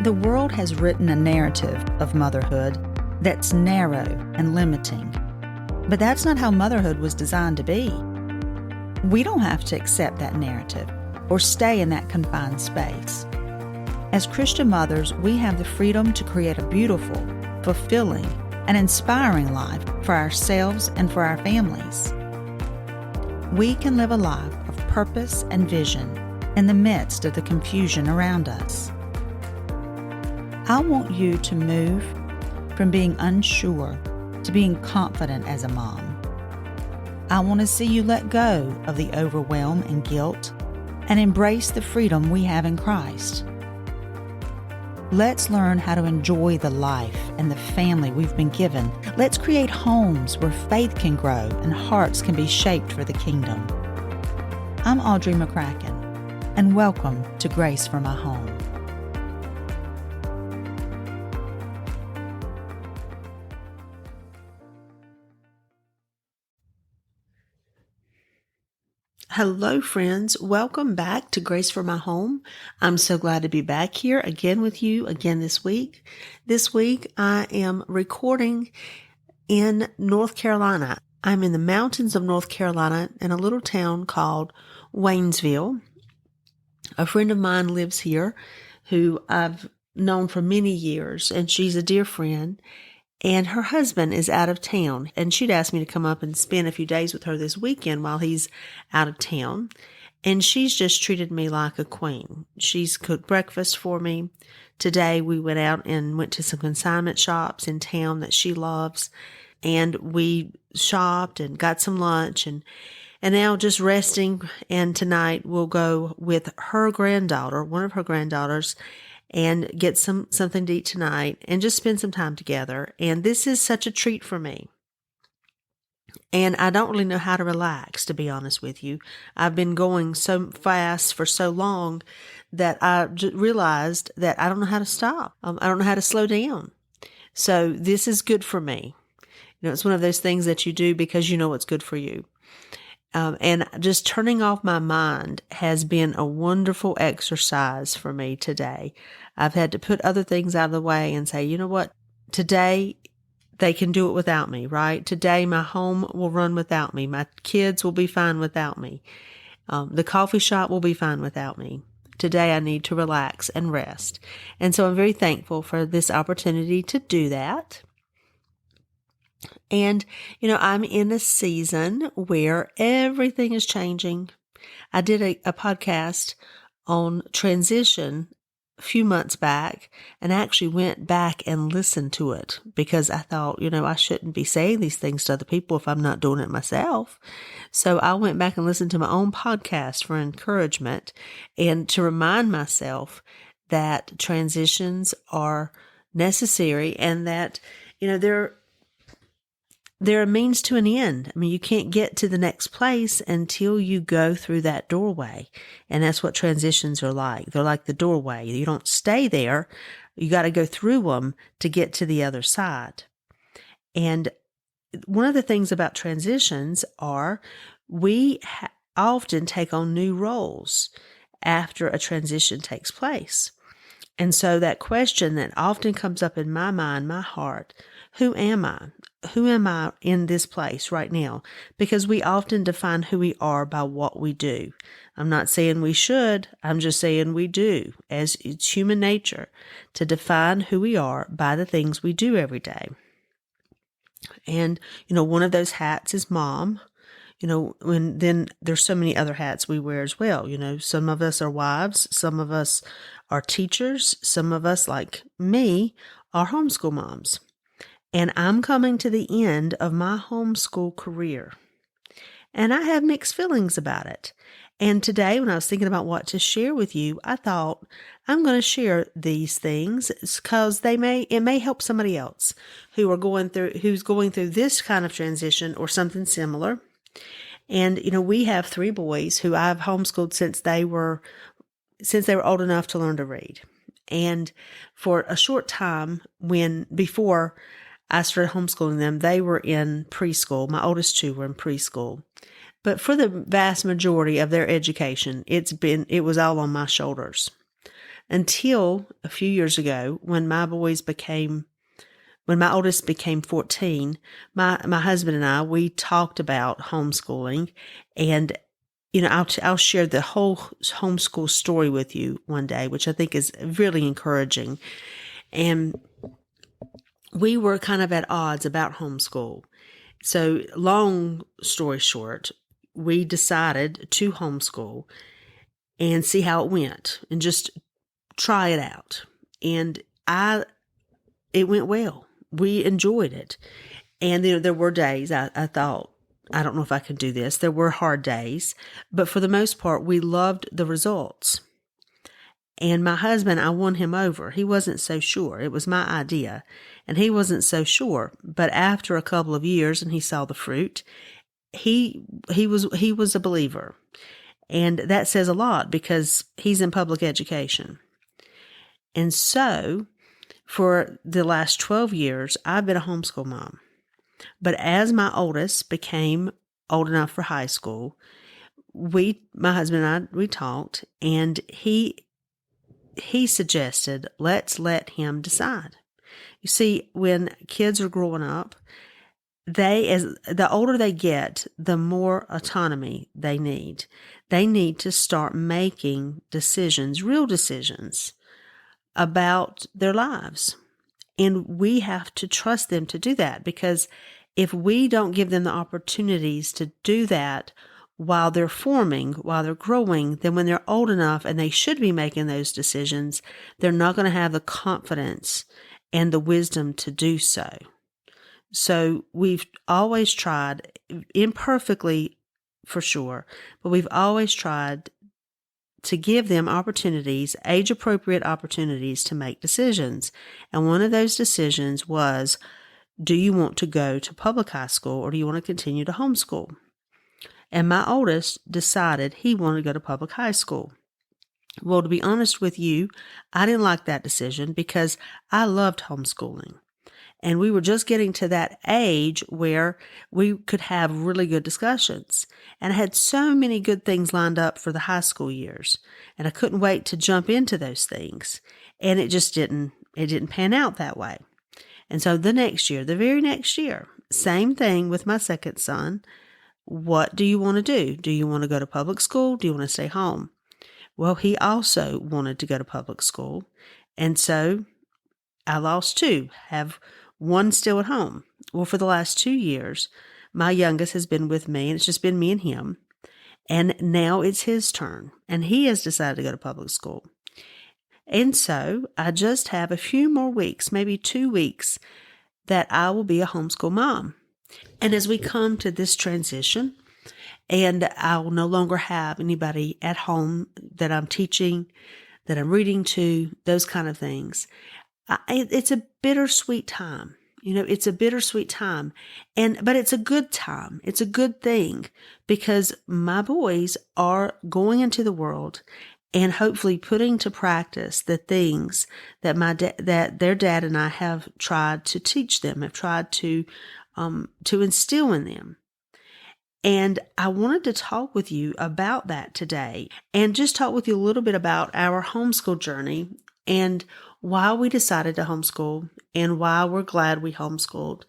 The world has written a narrative of motherhood that's narrow and limiting. But that's not how motherhood was designed to be. We don't have to accept that narrative or stay in that confined space. As Christian mothers, we have the freedom to create a beautiful, fulfilling, and inspiring life for ourselves and for our families. We can live a life of purpose and vision in the midst of the confusion around us. I want you to move from being unsure to being confident as a mom. I want to see you let go of the overwhelm and guilt and embrace the freedom we have in Christ. Let's learn how to enjoy the life and the family we've been given. Let's create homes where faith can grow and hearts can be shaped for the kingdom. I'm Audrey McCracken, and welcome to Grace for My Home. Hello, friends. Welcome back to Grace for My Home. I'm so glad to be back here again with you again this week. This week, I am recording in North Carolina. I'm in the mountains of North Carolina in a little town called Waynesville. A friend of mine lives here who I've known for many years, and she's a dear friend. And her husband is out of town, and she'd asked me to come up and spend a few days with her this weekend while he's out of town. And she's just treated me like a queen. She's cooked breakfast for me. Today we went out and went to some consignment shops in town that she loves, and we shopped and got some lunch and now just resting. And tonight we'll go with her granddaughter, one of her granddaughters, and get something to eat tonight and just spend some time together. And this is such a treat for me. And I don't really know how to relax, to be honest with you. I've been going so fast for so long that I realized that I don't know how to stop. I don't know how to slow down. So this is good for me. You know, it's one of those things that you do because you know what's good for you. And just turning off my mind has been a wonderful exercise for me today. I've had to put other things out of the way and say, you know what, today they can do it without me, right? Today my home will run without me. My kids will be fine without me. The coffee shop will be fine without me. Today I need to relax and rest. And so I'm very thankful for this opportunity to do that. And, you know, I'm in a season where everything is changing. I did a podcast on transition a few months back and actually went back and listened to it because I thought, you know, I shouldn't be saying these things to other people if I'm not doing it myself. So I went back and listened to my own podcast for encouragement and to remind myself that transitions are necessary and that, you know, they're a means to an end. I mean, you can't get to the next place until you go through that doorway. And that's what transitions are like. They're like the doorway. You don't stay there. You got to go through them to get to the other side. And one of the things about transitions are we often take on new roles after a transition takes place. And so that question that often comes up in my mind, my heart, who am I? Who am I in this place right now? Because we often define who we are by what we do. I'm not saying we should. I'm just saying we do, as it's human nature to define who we are by the things we do every day. And, you know, one of those hats is mom. You know, and then there's so many other hats we wear as well. You know, some of us are wives. Some of us are teachers. Some of us, like me, are homeschool moms. And I'm coming to the end of my homeschool career. And I have mixed feelings about it. And today, when I was thinking about what to share with you, I thought I'm going to share these things because it may help somebody else who's going through this kind of transition or something similar. And, you know, we have 3 boys who I've homeschooled since they were old enough to learn to read. And for a short time before I started homeschooling them, they were in preschool. My oldest 2 were in preschool. But for the vast majority of their education, it was all on my shoulders. until a few years ago when my oldest became 14, my husband and I, we talked about homeschooling. And, I'll share the whole homeschool story with you one day, which I think is really encouraging. And we were kind of at odds about homeschool. So long story short, we decided to homeschool and see how it went and just try it out. And it went well. We enjoyed it. And there were days I thought, I don't know if I can do this. There were hard days, but for the most part, we loved the results. And my husband, I won him over. He wasn't so sure. It was my idea, and he wasn't so sure. But after a couple of years, and he saw the fruit, he was a believer, and that says a lot because he's in public education. And so, for the last 12 years, I've been a homeschool mom. But as my oldest became old enough for high school, my husband and I, we talked, and he suggested, let's let him decide. You see, when kids are growing up, as the older they get, the more autonomy they need. They need to start making decisions, real decisions about their lives. And we have to trust them to do that, because if we don't give them the opportunities to do that while they're forming, while they're growing, then when they're old enough and they should be making those decisions, they're not going to have the confidence and the wisdom to do so. So we've always tried, imperfectly for sure, but we've always tried to give them opportunities, age-appropriate opportunities to make decisions. And one of those decisions was, do you want to go to public high school or do you want to continue to homeschool? And my oldest decided he wanted to go to public high school. Well, to be honest with you, I didn't like that decision because I loved homeschooling. And we were just getting to that age where we could have really good discussions. And I had so many good things lined up for the high school years. And I couldn't wait to jump into those things. And it just didn't pan out that way. And so the very next year, same thing with my second son. What do you want to do? Do you want to go to public school? Do you want to stay home? Well, he also wanted to go to public school. And so I lost two, have one still at home. Well, for the last 2 years, my youngest has been with me, and it's just been me and him. And now it's his turn, and he has decided to go to public school. And so I just have a few more weeks, maybe 2 weeks, that I will be a homeschool mom. And as we come to this transition, and I will no longer have anybody at home that I'm teaching, that I'm reading to, those kind of things, it's a bittersweet time. It's a bittersweet time, but it's a good time. It's a good thing because my boys are going into the world and hopefully putting to practice the things that that their dad and I have tried to teach them, have tried to instill in them. And I wanted to talk with you about that today and just talk with you a little bit about our homeschool journey and why we decided to homeschool and why we're glad we homeschooled.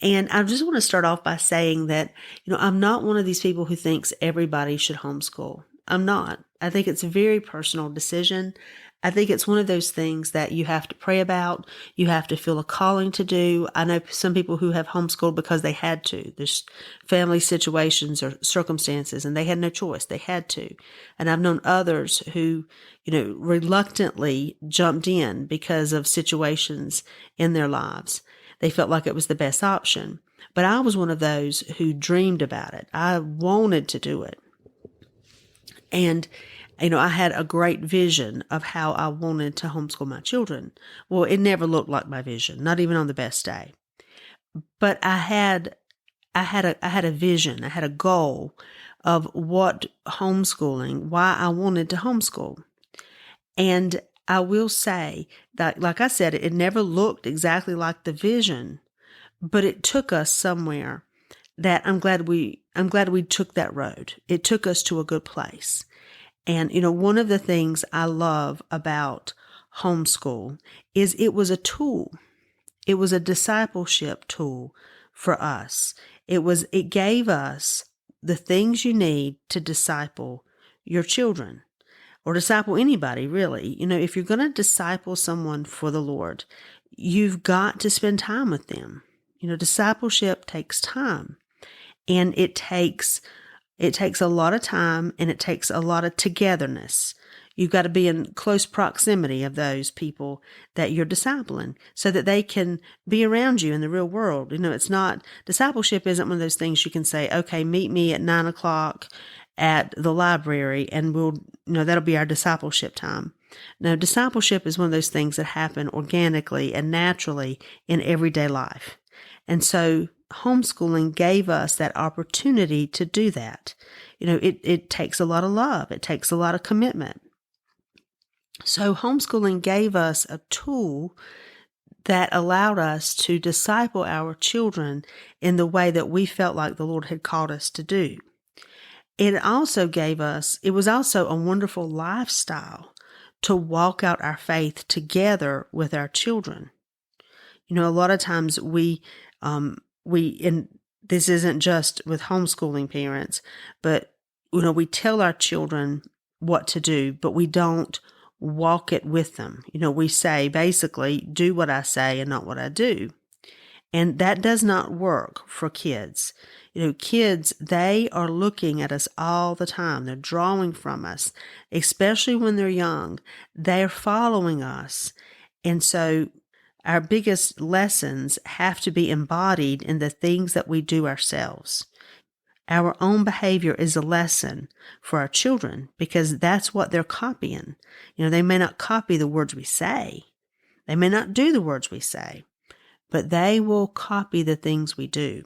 And I just want to start off by saying that, I'm not one of these people who thinks everybody should homeschool. I'm not. I think it's a very personal decision. I think it's one of those things that you have to pray about. You have to feel a calling to do. I know some people who have homeschooled because they had to. There's family situations or circumstances, and they had no choice. They had to. And I've known others who, reluctantly jumped in because of situations in their lives. They felt like it was the best option. But I was one of those who dreamed about it. I wanted to do it. And I had a great vision of how I wanted to homeschool my children. Well, it never looked like my vision, not even on the best day. But I had a vision, I had a goal of what homeschooling, why I wanted to homeschool. And I will say that, like I said, it never looked exactly like the vision, but it took us somewhere that I'm glad we took that road. It took us to a good place. And, one of the things I love about homeschool is it was a tool. It was a discipleship tool for us. It gave us the things you need to disciple your children or disciple anybody, really. If you're going to disciple someone for the Lord, you've got to spend time with them. Discipleship takes time, and it takes a lot of time, and it takes a lot of togetherness. You've got to be in close proximity of those people that you're discipling so that they can be around you in the real world. Discipleship isn't one of those things you can say, okay, meet me at 9:00 at the library and that'll be our discipleship time. No, discipleship is one of those things that happen organically and naturally in everyday life. And so homeschooling gave us that opportunity to do that. It takes a lot of love. It takes a lot of commitment. So homeschooling gave us a tool that allowed us to disciple our children in the way that we felt like the Lord had called us to do. It was also a wonderful lifestyle to walk out our faith together with our children. A lot of times and this isn't just with homeschooling parents, but, we tell our children what to do, but we don't walk it with them. We say, basically, do what I say and not what I do. And that does not work for kids. Kids, they are looking at us all the time. They're drawing from us, especially when they're young. They're following us. And so our biggest lessons have to be embodied in the things that we do ourselves. Our own behavior is a lesson for our children because that's what they're copying. They may not copy the words we say. They may not do the words we say, but they will copy the things we do.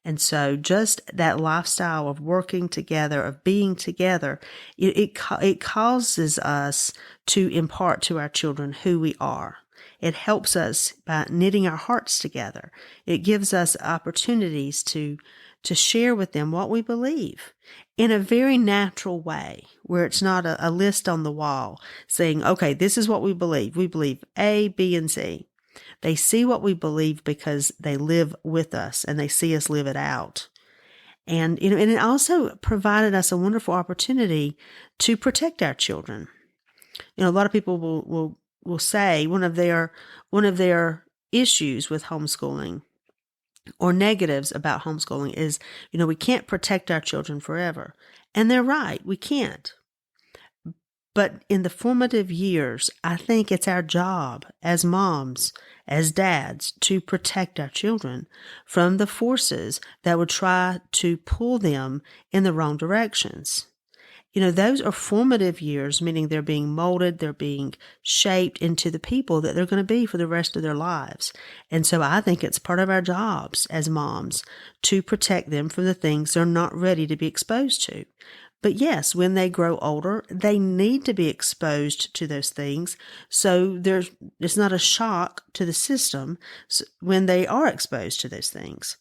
And so just that lifestyle of working together, of being together, it causes us to impart to our children who we are. It helps us by knitting our hearts together. It gives us opportunities to share with them what we believe in a very natural way, where it's not a list on the wall saying, okay, this is what we believe. We believe A, B, and C. They see what we believe because they live with us and they see us live it out. And, and it also provided us a wonderful opportunity to protect our children. A lot of people will say one of their issues with homeschooling or negatives about homeschooling is, we can't protect our children forever. And they're right, we can't. But in the formative years, I think it's our job as moms, as dads, to protect our children from the forces that would try to pull them in the wrong directions. Those are formative years, meaning they're being molded, they're being shaped into the people that they're going to be for the rest of their lives. And so I think it's part of our jobs as moms to protect them from the things they're not ready to be exposed to. But yes, when they grow older, they need to be exposed to those things. So it's not a shock to the system when they are exposed to those things.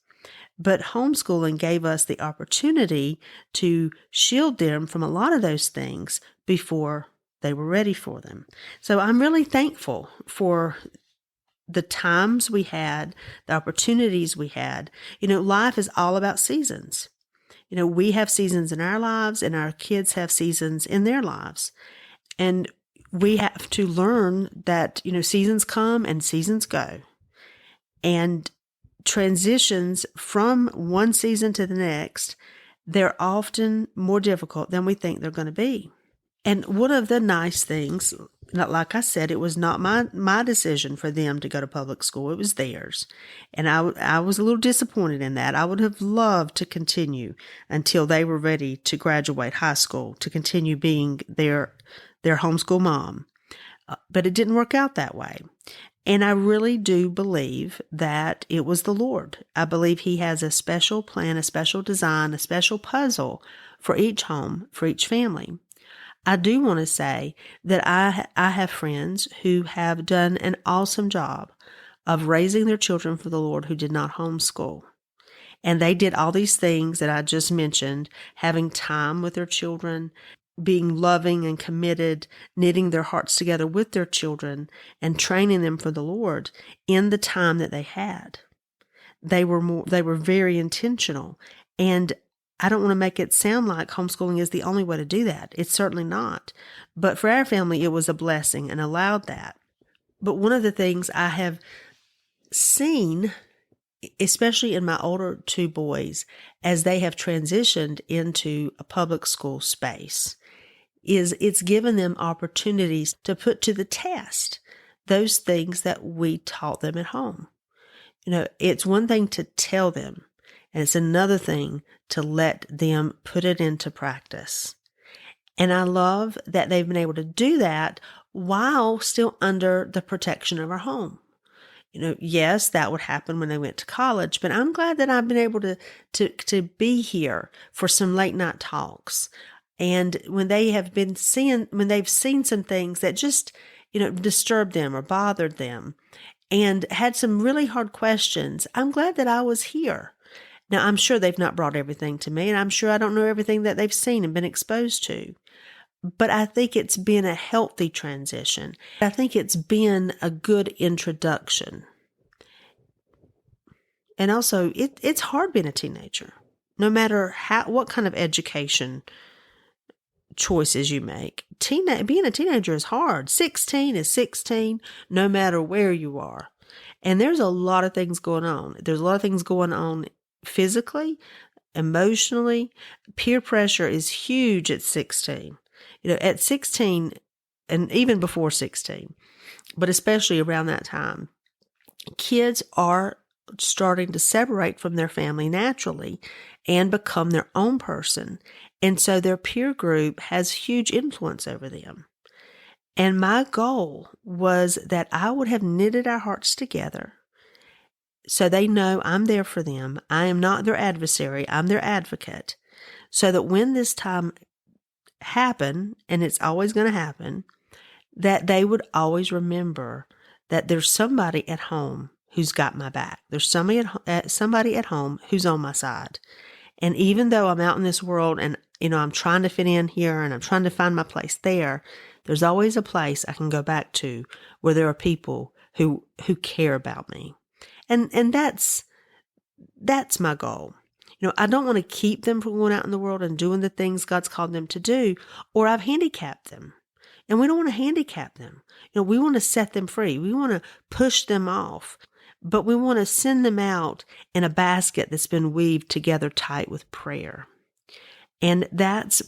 But homeschooling gave us the opportunity to shield them from a lot of those things before they were ready for them. So I'm really thankful for the times we had, the opportunities we had. Life is all about seasons. We have seasons in our lives and our kids have seasons in their lives. And we have to learn that, seasons come and seasons go. And transitions from one season to the next, they're often more difficult than we think they're going to be. And one of the nice things, like I said, it was not my decision for them to go to public school. It was theirs. And I was a little disappointed in that. I would have loved to continue until they were ready to graduate high school, to continue being their homeschool mom. But it didn't work out that way. And I really do believe that it was the Lord. I believe He has a special plan, a special design, a special puzzle for each home, for each family. I do want to say that I have friends who have done an awesome job of raising their children for the Lord who did not homeschool. And they did all these things that I just mentioned, having time with their children, being loving and committed, knitting their hearts together with their children and training them for the Lord in the time that they had. They were very intentional. And I don't want to make it sound like homeschooling is the only way to do that. It's certainly not. But for our family, it was a blessing and allowed that. But one of the things I have seen, especially in my older two boys, as they have transitioned into a public school space, is it's given them opportunities to put to the test those things that we taught them at home. It's one thing to tell them, and it's another thing to let them put it into practice. And I love that they've been able to do that while still under the protection of our home. Yes, that would happen when they went to college, but I'm glad that I've been able to be here for some late night talks. And when they've seen some things that just, disturbed them or bothered them and had some really hard questions, I'm glad that I was here. Now, I'm sure they've not brought everything to me, and I'm sure I don't know everything that they've seen and been exposed to. But I think it's been a healthy transition. I think it's been a good introduction. And also, it's hard being a teenager, no matter what kind of education choices you make. Being a teenager is hard. 16 is 16, no matter where you are. And there's a lot of things going on. There's a lot of things going on physically, emotionally. Peer pressure is huge at 16. At 16, and even before 16, but especially around that time, kids are starting to separate from their family naturally and become their own person. And so their peer group has huge influence over them. And my goal was that I would have knitted our hearts together so they know I'm there for them. I am not their adversary. I'm their advocate. So that when this time happen, and it's always going to happen, that they would always remember that there's somebody at home who's got my back. There's somebody at home who's on my side. And even though I'm out in this world and, I'm trying to fit in here and I'm trying to find my place there, there's always a place I can go back to where there are people who care about me. And that's my goal. I don't want to keep them from going out in the world and doing the things God's called them to do, or I've handicapped them. And we don't want to handicap them. We want to set them free. We want to push them off, but we want to send them out in a basket that's been weaved together tight with prayer. And that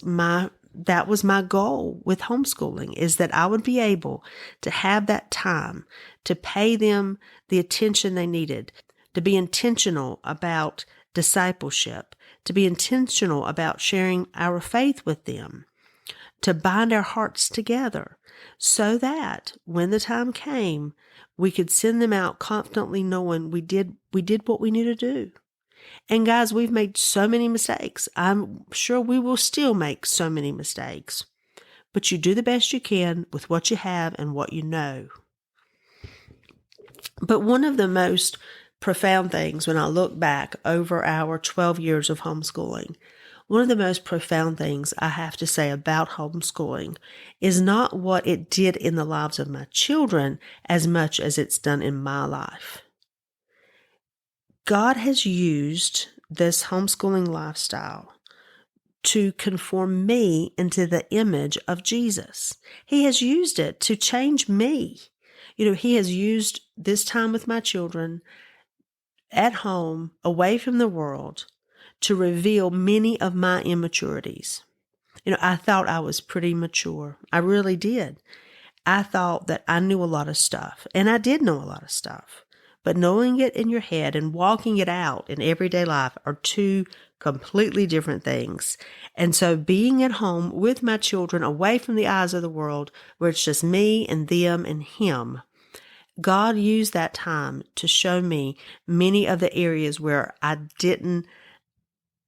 was my goal with homeschooling, is that I would be able to have that time to pay them the attention they needed, to be intentional about discipleship, to be intentional about sharing our faith with them, to bind our hearts together so that when the time came, we could send them out confidently knowing we did what we knew to do. And guys, we've made so many mistakes. I'm sure we will still make so many mistakes, but you do the best you can with what you have and what you know. But one of the most profound things when I look back over our 12 years of homeschooling, one of the most profound things I have to say about homeschooling is not what it did in the lives of my children as much as it's done in my life. God has used this homeschooling lifestyle to conform me into the image of Jesus. He has used it to change me. He has used this time with my children at home, away from the world, to reveal many of my immaturities. I thought I was pretty mature. I really did. I thought that I knew a lot of stuff, and I did know a lot of stuff. But knowing it in your head and walking it out in everyday life are two completely different things. And so being at home with my children, away from the eyes of the world, where it's just me and them and Him, God used that time to show me many of the areas where I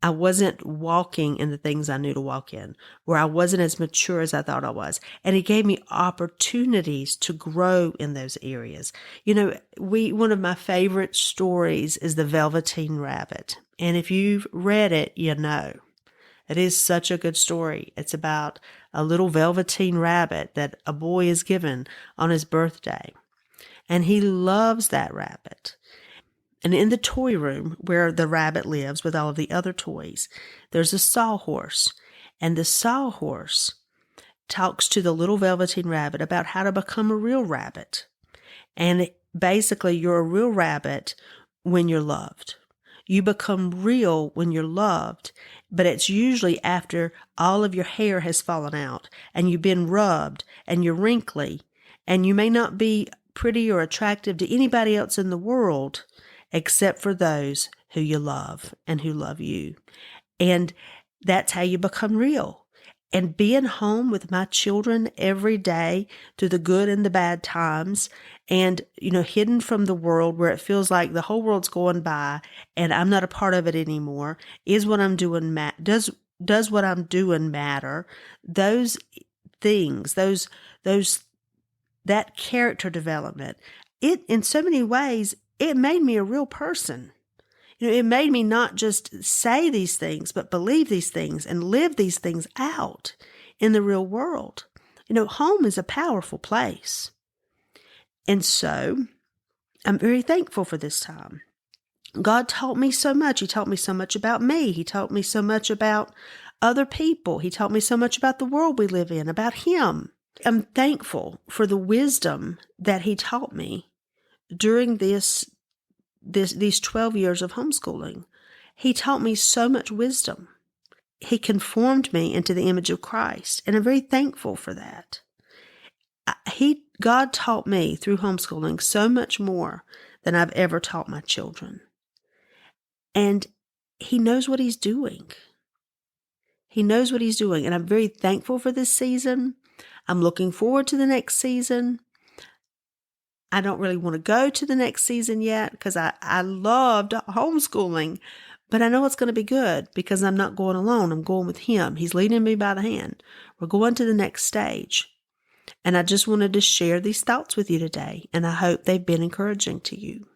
wasn't walking in the things I knew to walk in, where I wasn't as mature as I thought I was. And He gave me opportunities to grow in those areas. One of my favorite stories is the Velveteen Rabbit. And if you've read it, you know. It is such a good story. It's about a little velveteen rabbit that a boy is given on his birthday. And he loves that rabbit. And in the toy room where the rabbit lives with all of the other toys, there's a sawhorse. And the sawhorse talks to the little velveteen rabbit about how to become a real rabbit. And basically, you're a real rabbit when you're loved. You become real when you're loved, but it's usually after all of your hair has fallen out and you've been rubbed and you're wrinkly and you may not be pretty or attractive to anybody else in the world except for those who you love and who love you. And that's how you become real. And being home with my children every day through the good and the bad times and, hidden from the world where it feels like the whole world's going by and I'm not a part of it anymore, is what I'm doing, does what I'm doing matter? Those things, that character development, it, in so many ways, it made me a real person. It made me not just say these things, but believe these things and live these things out in the real world. Home is a powerful place. And so I'm very thankful for this time. God taught me so much. He taught me so much about me. He taught me so much about other people. He taught me so much about the world we live in, about Him. I'm thankful for the wisdom that He taught me during these 12 years of homeschooling. He taught me so much wisdom. He conformed me into the image of Christ, and I'm very thankful for that. God taught me through homeschooling so much more than I've ever taught my children. And He knows what He's doing. He knows what He's doing, and I'm very thankful for this season. I'm looking forward to the next season. I don't really want to go to the next season yet because I loved homeschooling, but I know it's going to be good because I'm not going alone. I'm going with Him. He's leading me by the hand. We're going to the next stage. And I just wanted to share these thoughts with you today, and I hope they've been encouraging to you.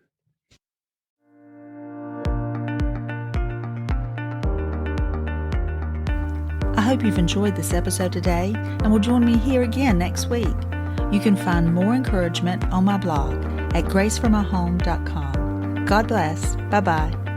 I hope you've enjoyed this episode today and will join me here again next week. You can find more encouragement on my blog at graceformyhome.com. God bless. Bye-bye.